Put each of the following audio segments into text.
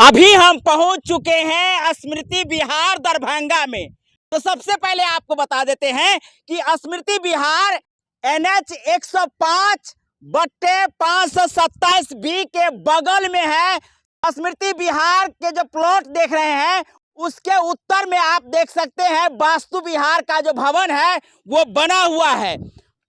अभी हम पहुंच चुके हैं स्मृति विहार दरभंगा में। तो सबसे पहले आपको बता देते हैं कि स्मृति विहार NH 105/527 बी के बगल में है। स्मृति विहार के जो प्लॉट देख रहे हैं उसके उत्तर में आप देख सकते हैं वास्तु विहार का जो भवन है वो बना हुआ है।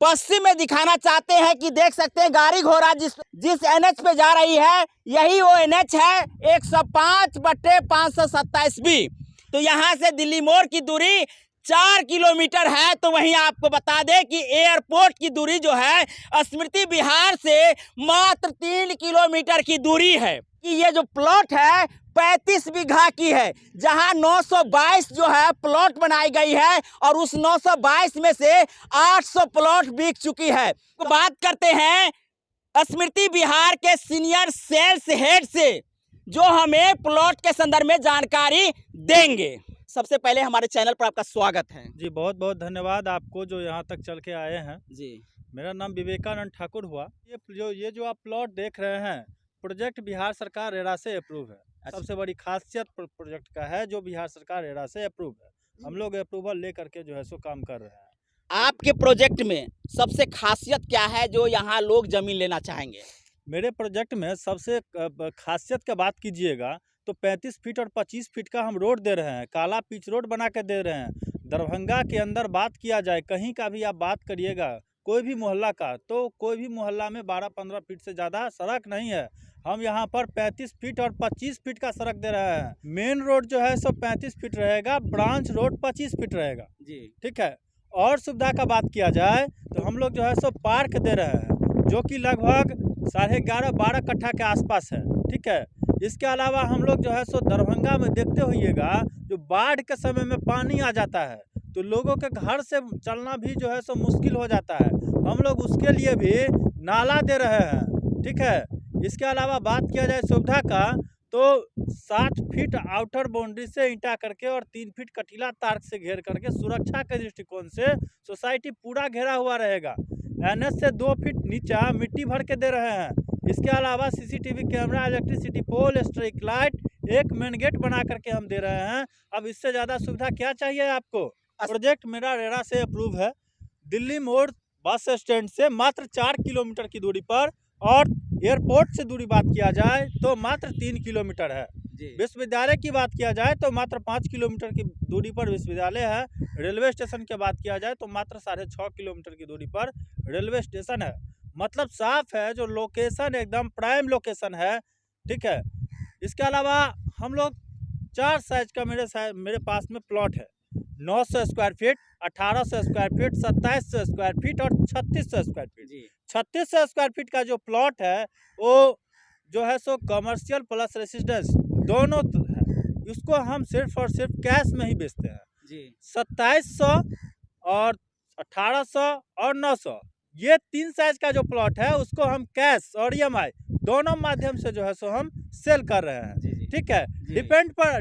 पश्चिम में दिखाना चाहते हैं कि देख सकते हैं गाड़ी घोड़ा जिस NH पे जा रही है यही वो NH है 105/527 बी। तो यहाँ से दिल्ली मोड़ की दूरी 4 किलोमीटर है। तो वहीं आपको बता दें कि एयरपोर्ट की दूरी जो है स्मृति विहार से मात्र 3 किलोमीटर की दूरी है। कि ये जो प्लॉट है 35 बीघा की है, जहां 922 जो है प्लॉट बनाई गई है और उस 922 में से 800 प्लॉट बिक चुकी है। तो बात करते हैं स्मृति विहार के सीनियर सेल्स हेड से जो हमें प्लॉट के संदर्भ में जानकारी देंगे। सबसे पहले हमारे चैनल पर आपका स्वागत है जी। बहुत बहुत धन्यवाद आपको जो यहाँ तक चल के आए हैं जी। मेरा नाम विवेकानंद ठाकुर हुआ। ये जो आप प्लॉट देख रहे हैं प्रोजेक्ट बिहार सरकार रेरा से अप्रूव है। अच्छा। सबसे बड़ी खासियत प्रोजेक्ट का है जो बिहार सरकार रेरा से अप्रूव है। हम लोग अप्रूवल लेकर के जो है सो काम कर रहे हैं। आपके प्रोजेक्ट में सबसे खासियत क्या है जो यहाँ लोग जमीन लेना चाहेंगे? मेरे प्रोजेक्ट में सबसे खासियत का बात कीजिएगा तो 35 फीट और 25 फीट का हम रोड दे रहे हैं, काला पिच रोड बना के दे रहे हैं। दरभंगा के अंदर बात किया जाए कहीं का भी आप बात करिएगा कोई भी मोहल्ला का, तो कोई भी मोहल्ला में 12-15 फीट से ज़्यादा सड़क नहीं है। हम यहाँ पर 35 फीट और 25 फीट का सड़क दे रहे हैं। मेन रोड जो है सो 35 फीट रहेगा, ब्रांच रोड 25 फीट रहेगा जी। ठीक है। और सुविधा का बात किया जाए तो हम लोग जो है सो पार्क दे रहे हैं जो कि लगभग 11.5-12 कट्ठा के आसपास है ठीक है। इसके अलावा हम लोग जो है सो दरभंगा में देखते होइएगा जो बाढ़ के समय में पानी आ जाता है तो लोगों के घर से चलना भी जो है सो मुश्किल हो जाता है। हम लोग उसके लिए भी नाला दे रहे हैं ठीक है। इसके अलावा बात किया जाए सुविधा का तो 60 फीट आउटर बाउंड्री से ईंटा करके और 3 फीट कटीला तार से घेर करके सुरक्षा के दृष्टिकोण से सोसाइटी पूरा घेरा हुआ रहेगा। NH से 2 फीट नीचा मिट्टी भर के दे रहे हैं। इसके अलावा CCTV camera, electricity pole, street light, एक मेन गेट बना करके हम दे रहे हैं। अब इससे ज़्यादा सुविधा क्या चाहिए आपको? प्रोजेक्ट मेरा रेरा से अप्रूव है। दिल्ली मोड़ बस स्टैंड से मात्र 4 किलोमीटर की दूरी पर और एयरपोर्ट से दूरी बात किया जाए तो मात्र 3 किलोमीटर है। विश्वविद्यालय की बात किया जाए तो मात्र 5 किलोमीटर की दूरी पर विश्वविद्यालय है। रेलवे स्टेशन की बात किया जाए तो मात्र 6.5 किलोमीटर की दूरी पर रेलवे स्टेशन है। मतलब साफ है, जो लोकेशन एकदम प्राइम लोकेशन है ठीक है। इसके अलावा हम लोग 4 साइज का मेरे पास में प्लॉट है। 900 square feet, 1800 square feet, 2700 square feet और 3600 स्क्वायर फीट। 3600 स्क्वायर फीट का जो प्लॉट है वो जो है सो कमर्शियल प्लस रेसिडेंस दोनों है। उसको हम सिर्फ और सिर्फ कैश में ही बेचते हैं जी। 2700 और 1800 और 900 ये 3 साइज का जो प्लॉट है उसको हम कैश और EMI दोनों माध्यम से जो है सो हम सेल कर रहे हैं ठीक है।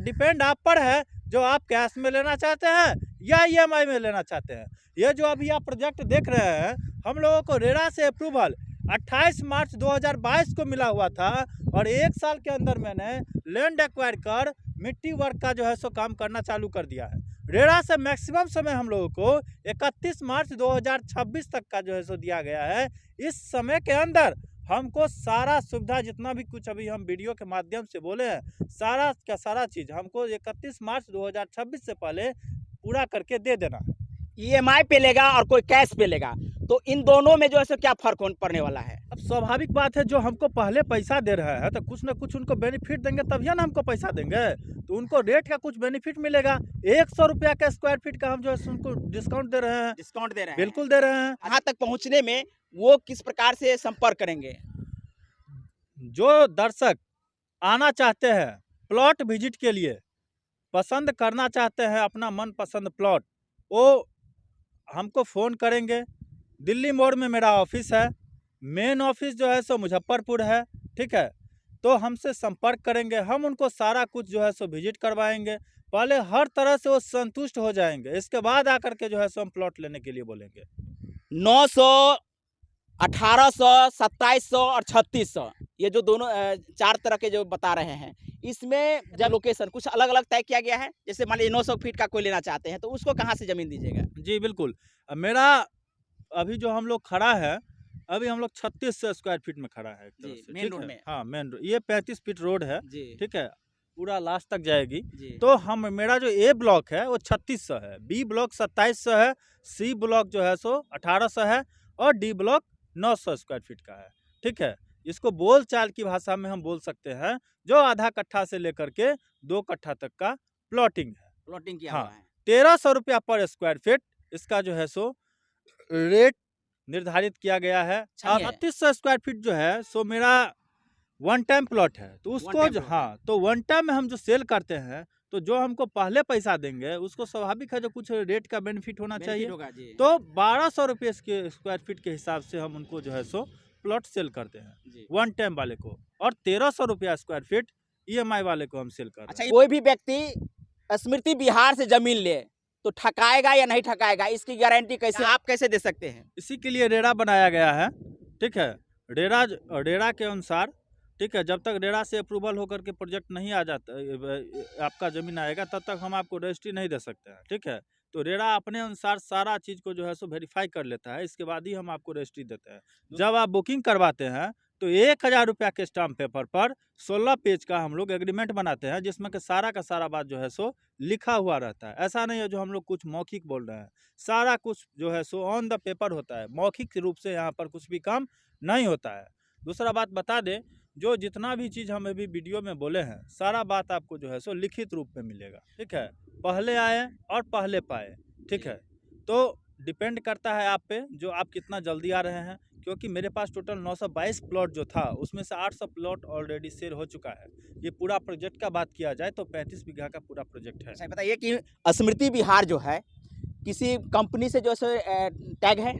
डिपेंड आप पर है जो आप कैश में लेना चाहते हैं या EMI में लेना चाहते हैं। ये जो अभी आप प्रोजेक्ट देख रहे हैं हम लोगों को रेरा से अप्रूवल 28 मार्च 2022 को मिला हुआ था और 1 साल के अंदर मैंने लैंड एक्वायर कर मिट्टी वर्क का जो है सो काम करना चालू कर दिया है। रेरा से मैक्सिमम समय हम लोगों को 31 मार्च 2026 तक का जो है सो दिया गया है। इस समय के अंदर हमको सारा सुविधा जितना भी कुछ अभी हम वीडियो के माध्यम से बोले हैं सारा का सारा चीज़ हमको 31 मार्च 2026 से पहले पूरा करके दे देना है। EMI पे लेगा और कोई कैश पे लेगा तो इन दोनों में जो है सो क्या फर्क पड़ने वाला है? अब स्वाभाविक बात है जो हमको पहले पैसा दे रहे हैं तो कुछ ना कुछ उनको बेनिफिट देंगे तभी ना हमको पैसा देंगे। तो उनको रेट का कुछ बेनिफिट मिलेगा। 100 रुपया का स्क्वायर फीट का हम जो है उनको डिस्काउंट दे रहे हैं। डिस्काउंट दे रहे हैं? बिल्कुल दे रहे हैं। यहाँ तक पहुँचने में वो किस प्रकार से संपर्क करेंगे? जो दर्शक आना चाहते हैं प्लॉट विजिट के लिए, पसंद करना चाहते हैं अपना मनपसंद प्लॉट, वो हमको फ़ोन करेंगे। दिल्ली मोड़ में मेरा ऑफिस है। मेन ऑफिस जो है सो मुजफ्फरपुर है ठीक है। तो हमसे संपर्क करेंगे, हम उनको सारा कुछ जो है सो विजिट करवाएंगे। पहले हर तरह से वो संतुष्ट हो जाएंगे, इसके बाद आकर के जो है सो हम प्लॉट लेने के लिए बोलेंगे। 900 1800, 2700 और 3600, ये जो दोनों 4 तरह के जो बता रहे हैं, इसमें जब लोकेशन कुछ अलग अलग तय किया गया है। जैसे मान लीजिए 900 फीट का कोई लेना चाहते हैं तो उसको कहाँ से जमीन दीजिएगा? जी बिल्कुल। मेरा अभी जो हम लोग खड़ा है, अभी हम लोग 3600 स्क्वायर फीट में खड़ा है एक तरह जी, से, मेन ठीक रोड है? में। हाँ, मेन रोड। ये 35 फीट रोड है, जी ठीक है? पूरा लास्ट तक जाएगी। जी तो हम मेरा जो ए ब्लॉक है वो 3600 है, बी ब्लॉक 2700 है, सी ब्लॉक जो है सो 1800 है और डी ब्लॉक 900 स्क्वायर फीट का है, ठीक है? इसको बोल चाल की भाषा में हम बोल सकते हैं जो आधा कट्ठा से लेकर के 2 कट्ठा तक का प्लॉटिंग है। प्लॉटिंग किया हाँ, हुआ है। 1300 रुपया पर स्क्वायर फीट इसका जो है सो रेट निर्धारित किया गया है। अच्छा अब है। 3600 स्क्वायर फीट जो है सो मेरा वन टाइम प्लॉट है, तो उसको टाइम जो प्लॉट हाँ, तो वन टाइम में हम जो सेल करते हैं तो जो हमको पहले पैसा देंगे उसको स्वाभाविक है जो कुछ रेट का बेनिफिट होना बेनिफिट चाहिए। होगा जी। तो 1200 रुपये के स्क्वायर फीट के हिसाब से हम उनको जो है सो प्लॉट सेल करते हैं जी। वन टाइम वाले को, और 1300 रुपया स्क्वायर फीट ईएमआई वाले को हम सेल कर रहे अच्छा, हैं। कोई भी व्यक्ति स्मृति विहार से जमीन ले तो ठकाएगा या नहीं ठकाएगा, इसकी गारंटी कैसे आप कैसे दे सकते हैं? इसी के लिए रेरा बनाया गया है, ठीक है? रेरा के अनुसार, ठीक है, जब तक रेरा से अप्रूवल होकर के प्रोजेक्ट नहीं आ जाता आपका ज़मीन आएगा तब तक हम आपको रजिस्ट्री नहीं दे सकते हैं, ठीक है? तो रेरा अपने अनुसार सारा चीज़ को जो है सो वेरीफाई कर लेता है, इसके बाद ही हम आपको रजिस्ट्री देते हैं। जब आप बुकिंग करवाते हैं तो 1000 रुपया के स्टाम्प पेपर पर 16 पेज का हम लोग एग्रीमेंट बनाते हैं जिसमें कि सारा का सारा बात जो है सो लिखा हुआ रहता है। ऐसा नहीं है जो हम लोग कुछ मौखिक बोल रहे हैं, सारा कुछ जो है सो ऑन द पेपर होता है, मौखिक रूप से यहाँ पर कुछ भी काम नहीं होता है। दूसरा बात बता दें, जो जितना भी चीज़ हम अभी वीडियो में बोले हैं सारा बात आपको जो है सो लिखित रूप में मिलेगा, ठीक है? पहले आए और पहले पाए, ठीक है? तो डिपेंड करता है आप पे जो आप कितना जल्दी आ रहे हैं, क्योंकि मेरे पास टोटल 922 प्लॉट जो था उसमें से 800 प्लॉट ऑलरेडी सेल हो चुका है। ये पूरा प्रोजेक्ट का बात किया जाए तो 35 बीघा का पूरा प्रोजेक्ट है। अच्छा, बताइए कि स्मृति विहार जो है किसी कंपनी से जो है सो टैग है?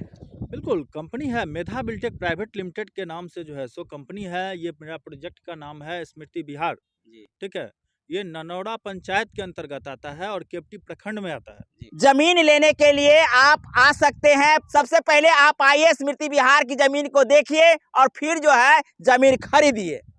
बिल्कुल, कंपनी है मेधा बिल्टेक प्राइवेट लिमिटेड के नाम से जो है सो कंपनी है। ये मेरा प्रोजेक्ट का नाम है स्मृति विहार, जी। ठीक है? ये ननौड़ा पंचायत के अंतर्गत आता है और केवटी प्रखंड में आता है। जमीन लेने के लिए आप आ सकते हैं। सबसे पहले आप आइए, स्मृति विहार की जमीन को देखिए और फिर जो है जमीन खरीदिए।